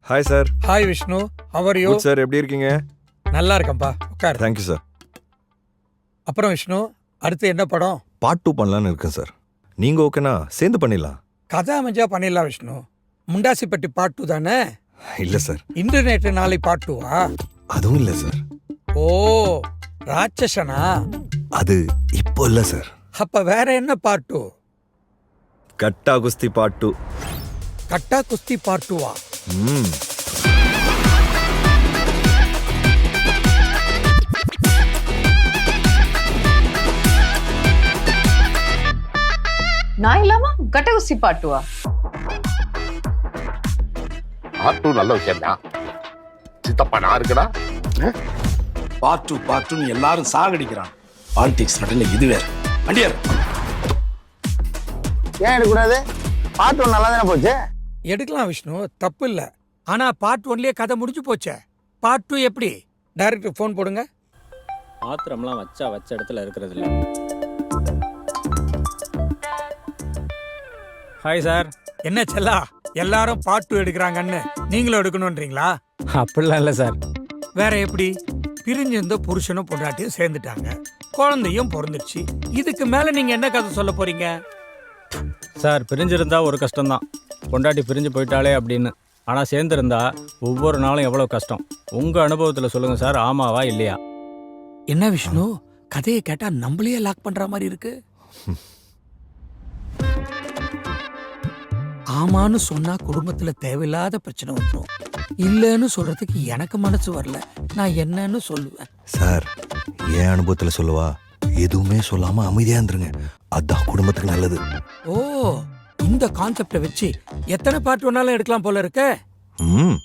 Hi sir. Hi Vishnu, how are you? Good sir, எப்படி இருக்கீங்க? நல்லா இருக்கேன்ப்பா, உட்கார். Thank you sir. அப்புறம் விஷ்ணு, அடுத்து என்ன படம்? பார்ட் 2 பண்ணலான்னு இருக்கேன் சார். நீங்கள் ஓகேனா சேர்ந்து பண்ணிடலாம். கதை அமைஞ்சா பண்ணிடலாம் விஷ்ணு. முண்டாசிப்பட்டி பார்ட் 2 தானே? இல்லை சார், இன்டர்நெட் நாளை பார்ட் 2வா? அதுவும் இல்லை சார். ஓ, ராட்சசனா? அது இப்போ இல்லை சார். அப்ப வேற என்ன பார்ட் 2? கட்டா குஸ்தி பார்ட் 2. கட்டா குஸ்தி பார்ட் 2வா? ம். நான் இல்லாம கட்ட குஸ்தி பாட்டுவா? பார்ட் 2 நல்ல விஷயம் தான். சித்தப்பா நான் இருக்கடா. பார்ட் டூ எல்லாரும் சாகடிக்கிறான். பாலிடிக்ஸ் நடுல இது வேற. வண்டியார் ஏன் எடுக்கக்கூடாது? பார்ட் 1 நல்லா தானே போச்சு. எடுக்கலாம் விஷ்ணு, தப்பு இல்ல. ஆனா பார்ட் 1லயே கதை முடிஞ்சு போச்சே. பார்ட் 2 எப்படி? டைரக்டர் ஃபோன் போடுங்க. பாத்திரம்லாம் வச்ச இடத்துல இருக்கிறது இல்லை. Hi sir. என்ன செல்லா, எல்லாரும் பார்ட் 2 எடுக்கிறாங்கன்னு நீங்களும் எடுக்கணும்ன்றீங்களா? அப்படிலாம் இல்லை சார். வேற எப்படி? பிரிஞ்சிருந்த புருஷனும் பொண்டாட்டியும் சேர்ந்துட்டாங்க, குழந்தையும் பிறந்துடுச்சு. இதுக்கு மேல நீங்க என்ன கதை சொல்ல போறீங்க? சார், பிரிஞ்சிருந்தா ஒரு கஷ்டம்தான், பொண்டாட்டி பிரிஞ்சு போயிட்டாலே அப்படின்னு. ஆனால் சேர்ந்துருந்தா ஒவ்வொரு நாளும் எவ்வளோ கஷ்டம். உங்கள் அனுபவத்தில் சொல்லுங்கள் சார், ஆமாவா இல்லையா? என்ன விஷ்ணு, கதையை கேட்டா நம்மளையே லாக் பண்ற மாதிரி இருக்கு. ஆமான்னு சொன்னா குடும்பத்துல தேவையில்லாத பிரச்சனை வந்துடும். இல்லைன்னு சொல்றதுக்கு எனக்கு மனசு வரல. நான் என்னன்னு சொல்லுவேன். சார், என் அனுபவத்தில் சொல்லவா? எதுவுமே சொல்லாம அமைதியா இருந்துருங்க, அதான் குடும்பத்துக்கு நல்லது. ஓ, இந்த கான்செப்டை வச்சு எத்தனை பார்ட் வேணாலும் எடுக்கலாம் போல இருக்க. ம்.